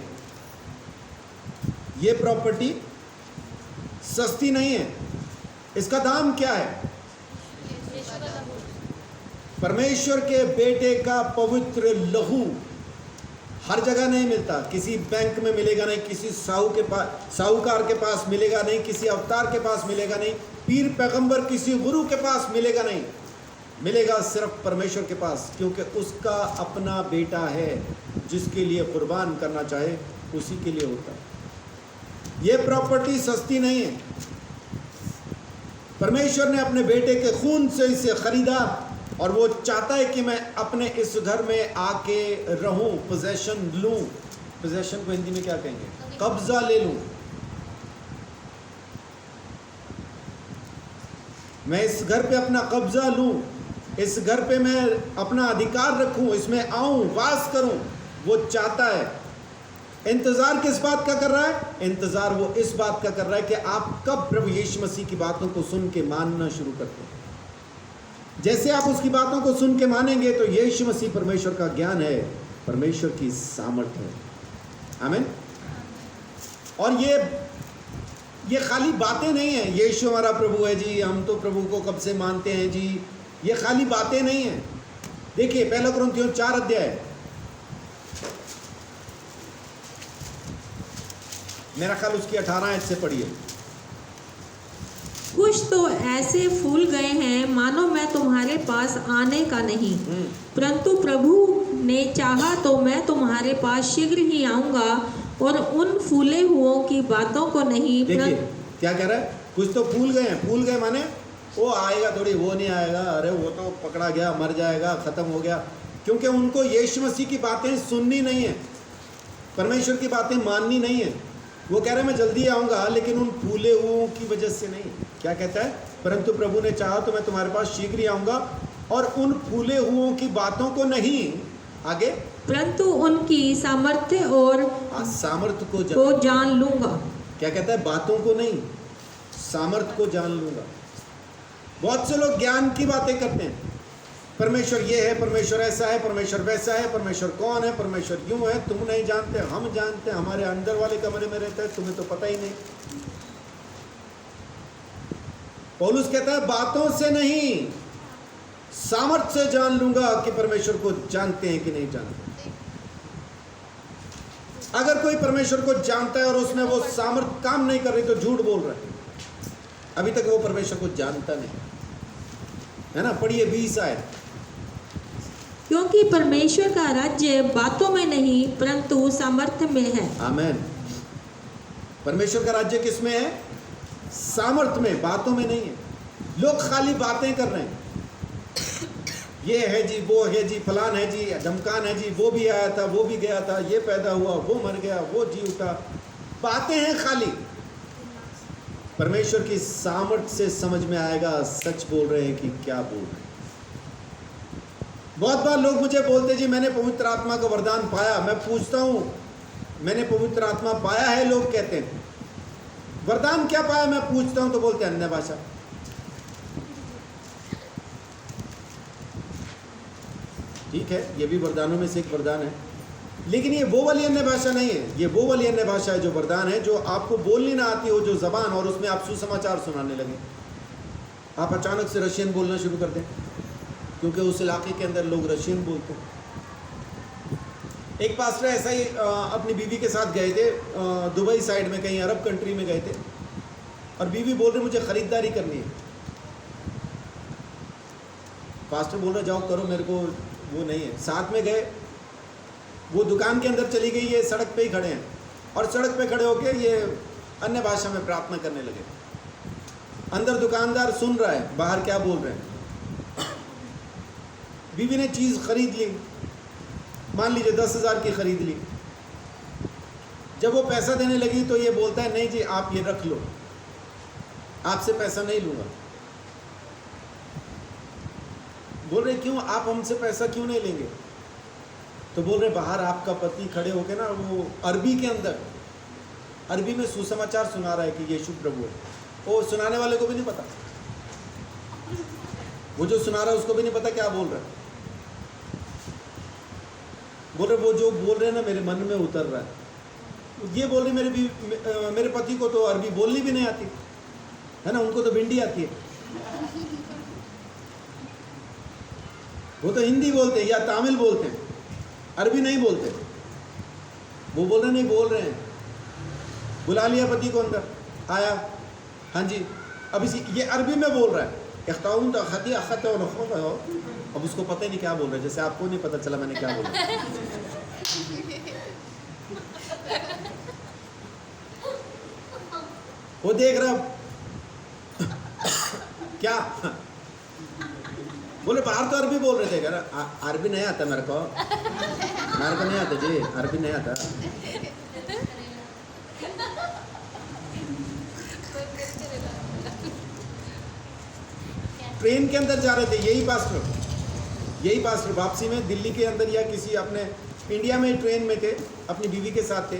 ये प्रॉपर्टी सस्ती नहीं है। इसका दाम क्या है? परमेश्वर के बेटे का पवित्र लहू हर जगह नहीं मिलता। किसी बैंक में मिलेगा नहीं, किसी साहूकार के पास मिलेगा नहीं, किसी अवतार के पास मिलेगा नहीं, पीर पैगंबर किसी गुरु के पास मिलेगा नहीं। मिलेगा सिर्फ परमेश्वर के पास, क्योंकि उसका अपना बेटा है। जिसके लिए कुर्बान करना चाहे उसी के लिए होता है। ये प्रॉपर्टी सस्ती नहीं है। परमेश्वर ने अपने बेटे के खून से इसे खरीदा और वो चाहता है कि मैं अपने इस घर में आके रहूं, पोजेशन लूं। पोजेशन को हिंदी में क्या कहेंगे? कब्जा ले लूं। मैं इस घर पे अपना कब्जा लूं, इस घर पे मैं अपना अधिकार रखूं, इसमें आऊं, वास करूं। वो चाहता है। इंतज़ार किस बात का कर रहा है? इंतज़ार वो इस बात का कर रहा है कि आप कब प्रभु यीशु मसीह की बातों को सुन के मानना शुरू करते हैं। जैसे आप उसकी बातों को सुन के मानेंगे तो यीशु मसीह परमेश्वर का ज्ञान है, परमेश्वर की सामर्थ्य है। आमीन। और ये खाली बातें नहीं है, यीशु हमारा प्रभु है जी, हम तो प्रभु को कब से मानते हैं जी, ये खाली बातें नहीं है। देखिए 1 कुरिन्थियों 4 अध्याय, मेरा ख्याल उसकी 18 आयत से पढ़िए। कुछ तो ऐसे फूल गए हैं मानो मैं तुम्हारे पास आने का नहीं, परंतु प्रभु ने चाहा तो मैं तुम्हारे पास शीघ्र ही आऊंगा और उन फूले हुओं की बातों को नहीं। देखिए क्या कह रहा है, कुछ तो फूल गए हैं। फूल गए माने वो आएगा थोड़ी, वो नहीं आएगा, अरे वो तो पकड़ा गया, मर जाएगा, खत्म हो गया, क्योंकि उनको यीशु मसीह की बातें सुननी नहीं है, परमेश्वर की बातें माननी नहीं है। वो कह रहे हैं मैं जल्दी आऊँगा, लेकिन उन फूले हुओं की वजह से नहीं। क्या कहता है, परंतु प्रभु ने चाहा तो मैं तुम्हारे पास शीघ्र ही आऊँगा और उन फूले हुओं की बातों को नहीं, आगे, परंतु उनकी सामर्थ्य और सामर्थ्य को जान लूंगा। क्या कहता है, बातों को नहीं, सामर्थ्य को जान लूंगा। बहुत से लोग ज्ञान की बातें करते हैं, परमेश्वर ये है, परमेश्वर ऐसा है, परमेश्वर वैसा है, परमेश्वर कौन है, परमेश्वर यूं है, तुम नहीं जानते, हम जानते हैं, हमारे अंदर वाले कमरे में रहता है, तुम्हें तो पता ही नहीं। पौलुस कहता है बातों से नहीं, सामर्थ्य से जान लूंगा कि परमेश्वर को जानते हैं कि नहीं जानते। अगर कोई परमेश्वर को जानता है और उसमें वो सामर्थ्य काम नहीं कर रही तो झूठ बोल रहा है, अभी तक वो परमेश्वर को जानता नहीं है ना। पढ़िए 20 आयत। क्योंकि परमेश्वर का राज्य बातों में नहीं परंतु सामर्थ्य में है। आमीन। परमेश्वर का राज्य किस में है, सामर्थ्य में, बातों में नहीं है। लोग खाली बातें कर रहे हैं, ये है जी, वो है जी, फलान है जी, धमकान है जी, वो भी आया था, वो भी गया था, ये पैदा हुआ, वो मर गया, वो जी उठा, बातें हैं खाली। परमेश्वर की सामर्थ्य से समझ में आएगा सच बोल रहे हैं कि क्या बोल रहे हैं। बहुत बार लोग मुझे बोलते जी मैंने पवित्र आत्मा का वरदान पाया। मैं पूछता हूँ मैंने पवित्र आत्मा पाया है? लोग कहते हैं वरदान क्या पाया? मैं पूछता हूँ तो बोलते हैं अन्य भाषा। ठीक है, ये भी वरदानों में से एक वरदान है, लेकिन ये वो वाली अन्य भाषा नहीं है। ये वो वाली अन्य भाषा है जो वरदान है, जो आपको बोलनी ना आती हो, जो जबान, और उसमें आप सुसमाचार सुनाने लगे। आप अचानक से रशियन बोलना शुरू कर दें, क्योंकि उस इलाके के अंदर लोग रशियन बोलते हैं। एक पास्टर ऐसा ही अपनी बीवी के साथ गए थे, दुबई साइड में कहीं अरब कंट्री में गए थे, और बीवी बोल रही मुझे ख़रीदारी करनी है। पास्टर बोल रहे जाओ करो, मेरे को वो नहीं है। साथ में गए, वो दुकान के अंदर चली गई, ये सड़क पे ही खड़े हैं, और सड़क पे खड़े होकर ये अन्य भाषा में प्रार्थना करने लगे। अंदर दुकानदार सुन रहा है बाहर क्या बोल रहे हैं। बीवी ने चीज़ खरीद ली, मान लीजिए 10,000 की खरीद ली। जब वो पैसा देने लगी तो ये बोलता है नहीं जी आप ये रख लो, आपसे पैसा नहीं लूँगा। बोल रहे क्यों, आप हमसे पैसा क्यों नहीं लेंगे? तो बोल रहे बाहर आपका पति खड़े होके ना, वो अरबी के अंदर, अरबी में सुसमाचार सुना रहा है कि यीशु प्रभु है। वो सुनाने वाले को भी नहीं पता, वो जो सुना रहा है उसको भी नहीं पता क्या बोल रहा है। बोल रहे वो जो बोल रहे हैं ना मेरे मन में उतर रहा है। ये बोल रही मेरे पति को तो अरबी बोलनी भी नहीं आती है ना, उनको तो भिंडी आती है, वो तो हिंदी बोलते हैं या तमिल बोलते हैं, अरबी नहीं बोलते। वो बोल रहे नहीं बोल रहे हैं। बुला लिया पति को अंदर, आया, हाँ जी, अब इसी ये अरबी में बोल रहा है, अब उसको पता ही नहीं क्या बोल रहा है, जैसे आपको नहीं पता चला मैंने क्या बोला। वो देख रहा क्या, बोले बाहर तो अरबी बोल रहे थे। कह रहा अरबी नहीं आता मेरे को नहीं आता जी, अरबी नहीं आता। ट्रेन के अंदर जा रहे थे, यही पास्टर वापसी में दिल्ली के अंदर या किसी अपने इंडिया में ट्रेन में थे, अपनी बीवी के साथ थे,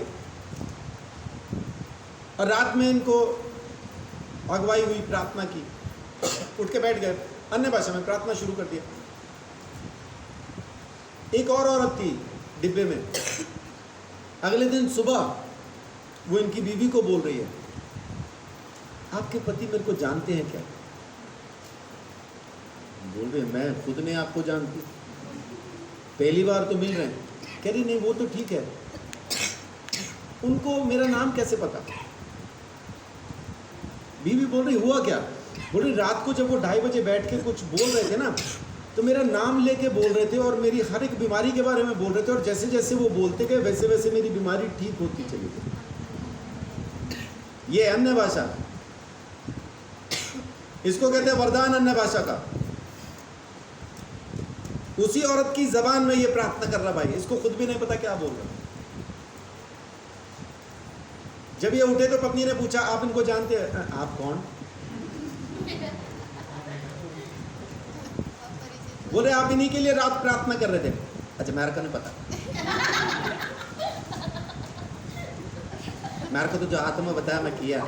और रात में इनको अगुवाई हुई, प्रार्थना की, उठ के बैठ गए। अन्य भाषा में प्रार्थना शुरू कर दिया। एक और औरत थी डिब्बे में। अगले दिन सुबह वो इनकी बीवी को बोल रही है, आपके पति मेरे को जानते हैं क्या? बोल रहे मैं खुद नहीं आपको जानती, पहली बार तो मिल रहे हैं। कह रही नहीं वो तो ठीक है, उनको मेरा नाम कैसे पता? बीवी बोल रही हुआ क्या? बोल रही रात को जब वो 2:30 बजे बैठ के कुछ बोल रहे थे ना, तो मेरा नाम लेके बोल रहे थे और मेरी हर एक बीमारी के बारे में बोल रहे थे, और जैसे जैसे वो बोलते गए वैसे वैसे मेरी बीमारी ठीक होती चली गई। ये अन्य भाषा, इसको कहते हैं वरदान अन्य भाषा का। उसी औरत की जबान में ये प्रार्थना कर रहा भाई, इसको खुद भी नहीं पता क्या बोल रहा। जब ये उठे तो पत्नी ने पूछा आप इनको जानते हैं? आप कौन? बोले आप इन्हीं के लिए रात प्रार्थना कर रहे थे। अच्छा मेरे को नहीं पता, मेरे को तो जो आत्मा बताया मैं किया,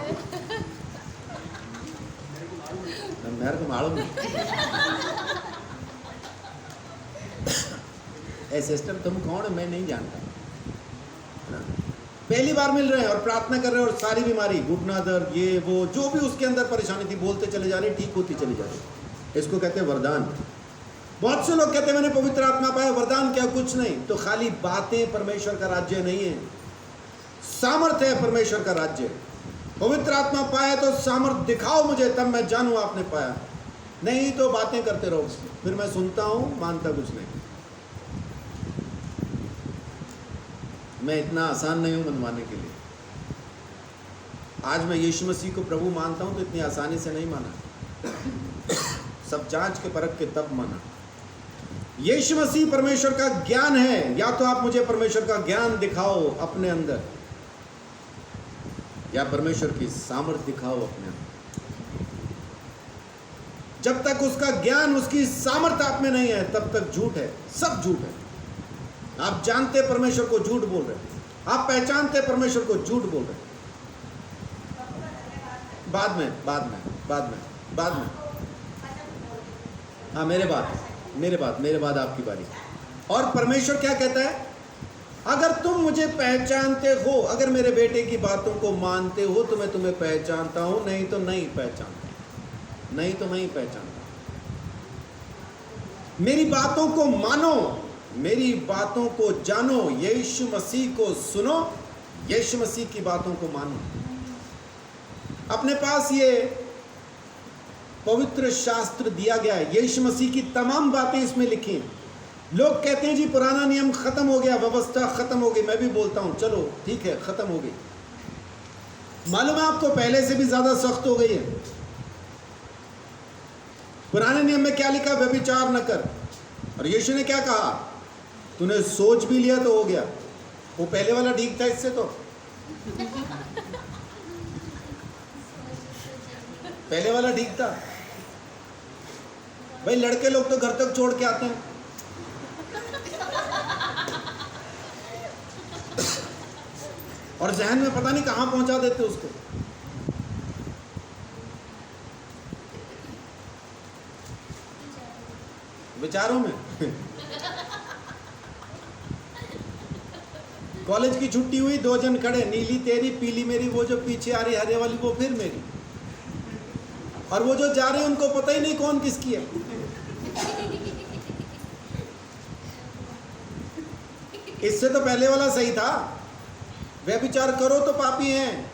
मेरे को मालूम नहीं। ए सिस्टर तुम कौन है? मैं नहीं जानता। पहली बार मिल रहे हैं और प्रार्थना कर रहे हैं, और सारी बीमारी, घुटना दर्द, ये वो जो भी उसके अंदर परेशानी थी बोलते चले जा रहे, ठीक होती चली जा रही। इसको कहते हैं वरदान। बहुत से लोग कहते हैं मैंने पवित्र आत्मा पाया। वरदान क्या? कुछ नहीं, तो खाली बातें परमेश्वर का राज्य नहीं है, सामर्थ्य है परमेश्वर का राज्य। पवित्र आत्मा पाया तो सामर्थ्य दिखाओ मुझे, तब मैं जानूं आपने पाया। नहीं तो बातें करते रहो, फिर मैं सुनता हूं मानता कुछ नहीं। मैं इतना आसान नहीं हूं मनवाने के लिए। आज मैं यीशु मसीह को प्रभु मानता हूं तो इतनी आसानी से नहीं माना, सब जांच के परख के तब माना। यीशु मसीह परमेश्वर का ज्ञान है। या तो आप मुझे परमेश्वर का ज्ञान दिखाओ अपने अंदर, या परमेश्वर की सामर्थ्य दिखाओ अपने अंदर। जब तक उसका ज्ञान, उसकी सामर्थ्य आप में नहीं है, तब तक झूठ है, सब झूठ है। आप जानते परमेश्वर को, झूठ बोल रहे हैं। आप पहचानते परमेश्वर को, झूठ बोल रहे हैं। बाद में हाँ मेरे बाद आपकी बारी। और परमेश्वर क्या कहता है? अगर तुम मुझे पहचानते हो, अगर मेरे बेटे की बातों को मानते हो तो मैं तुम्हें पहचानता हूं, नहीं तो नहीं पहचानता, नहीं तो नहीं पहचानता। मेरी बातों को मानो, मेरी बातों को जानो, यीशु मसीह को सुनो, यीशु मसीह की बातों को मानो। अपने पास ये पवित्र शास्त्र दिया गया है, यीशु मसीह की तमाम बातें इसमें लिखी हैं। लोग कहते हैं जी पुराना नियम खत्म हो गया, व्यवस्था खत्म हो गई। मैं भी बोलता हूं चलो ठीक है खत्म हो गई। मालूम है आपको पहले से भी ज्यादा सख्त हो गई है। पुराने नियम में क्या लिखा? व्यभिचार न कर। और यीशु ने क्या कहा? तूने सोच भी लिया तो हो गया। वो पहले वाला ठीक था इससे, तो पहले वाला ठीक था भाई। लड़के लोग तो घर तक छोड़ के आते हैं, और जहन में पता नहीं कहां पहुंचा देते उसको। विचारों में कॉलेज की छुट्टी हुई, 2 जन खड़े, नीली तेरी पीली मेरी, वो जो पीछे आ रही हरे वाली वो फिर मेरी, और वो जो जा रहे हैं उनको पता ही नहीं कौन किसकी है। इससे तो पहले वाला सही था। व्यभिचार करो तो पापी हैं।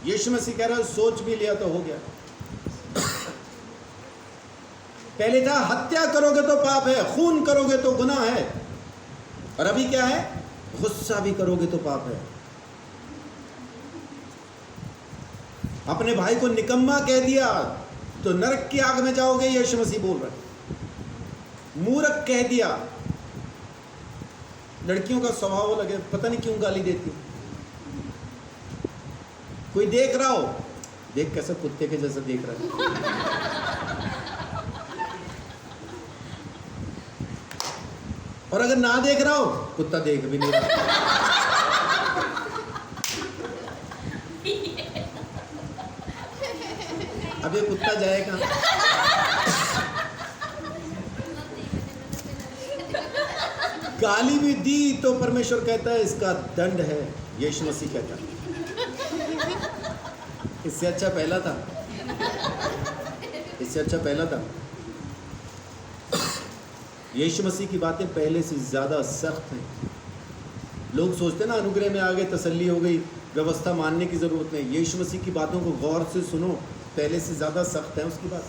यीशु मसीह कह रहा है सोच भी लिया तो हो गया। पहले था हत्या करोगे तो पाप है, खून करोगे तो गुनाह है, और अभी क्या है? गुस्सा भी करोगे तो पाप है। अपने भाई को निकम्मा कह दिया तो नरक की आग में जाओगे, यीशु मसीह बोल रहे। मूर्ख कह दिया। लड़कियों का स्वभाव लगे, पता नहीं क्यों गाली देती। कोई देख रहा हो, देख कैसे कुत्ते के जैसा देख रहा है। और अगर ना देख रहा हो, कुत्ता देख भी नहीं रहा। अब ये कुत्ता जाएगा। गाली भी दी तो परमेश्वर कहता है इसका दंड है, यीशु मसीह कहता है। इससे अच्छा पहला था, इससे अच्छा पहला था। यीशु मसीह की बातें पहले से ज़्यादा सख्त हैं। लोग सोचते हैं ना अनुग्रह में आ गए, तसल्ली हो गई, व्यवस्था मानने की ज़रूरत नहीं। यीशु मसीह की बातों को गौर से सुनो, पहले से ज़्यादा सख्त है उसकी बात।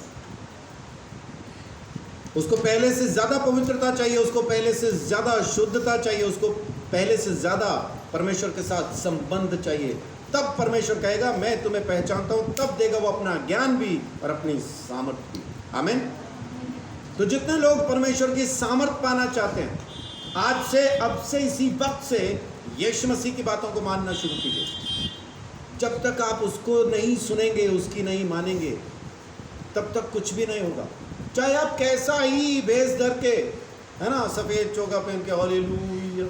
उसको पहले से ज़्यादा पवित्रता चाहिए, उसको पहले से ज़्यादा शुद्धता चाहिए, उसको पहले से ज़्यादा परमेश्वर के साथ संबंध चाहिए। तब परमेश्वर कहेगा मैं तुम्हें पहचानता हूँ, तब देगा वो अपना ज्ञान भी और अपनी सामर्थ्य भी। आमीन। तो जितने लोग परमेश्वर की सामर्थ पाना चाहते हैं, आज से, अब से, इसी वक्त से यीशु मसीह की बातों को मानना शुरू कीजिए। जब तक आप उसको नहीं सुनेंगे, उसकी नहीं मानेंगे, तब तक कुछ भी नहीं होगा। चाहे आप कैसा ही भेष धर के, है ना, सफ़ेद चोगा पहन के हालेलुया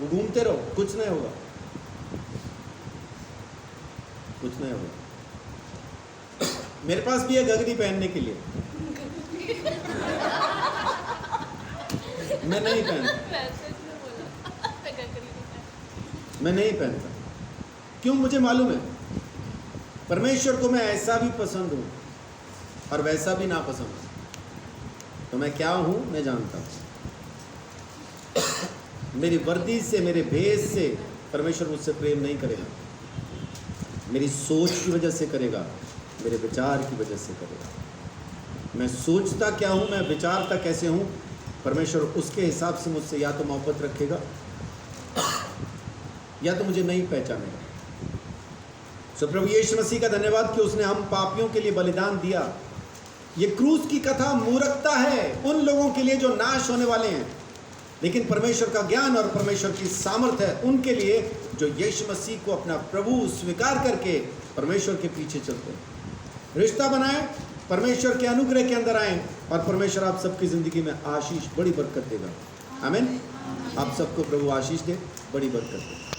घूमते रहो, कुछ नहीं होगा, कुछ नहीं होगा। मेरे पास भी है गगरी पहनने के लिए, मैं नहीं पहनता, मैं नहीं पहनता। क्यों? मुझे मालूम है परमेश्वर को मैं ऐसा भी पसंद हूँ और वैसा भी नापसंद हूँ। तो मैं क्या हूँ मैं जानता हूँ। मेरी वर्दी से, मेरे भेष से परमेश्वर मुझसे प्रेम नहीं करेगा, मेरी सोच की वजह से करेगा, मेरे विचार की वजह से करेगा। मैं सोचता क्या हूँ, मैं विचारता कैसे हूँ, परमेश्वर उसके हिसाब से मुझसे या तो मोहब्बत रखेगा या तो मुझे नहीं पहचानेगा। सो प्रभु यीशु मसीह का धन्यवाद कि उसने हम पापियों के लिए बलिदान दिया। ये क्रूस की कथा मूर्खता है उन लोगों के लिए जो नाश होने वाले हैं, लेकिन परमेश्वर का ज्ञान और परमेश्वर की सामर्थ है उनके लिए जो यीशु मसीह को अपना प्रभु स्वीकार करके परमेश्वर के पीछे चलते हैं। रिश्ता बनाएं, परमेश्वर के अनुग्रह के अंदर आएं और परमेश्वर आप सबकी ज़िंदगी में आशीष, बड़ी बरकत देगा। आमीन। आप सबको प्रभु आशीष दे, बड़ी बरकत दे।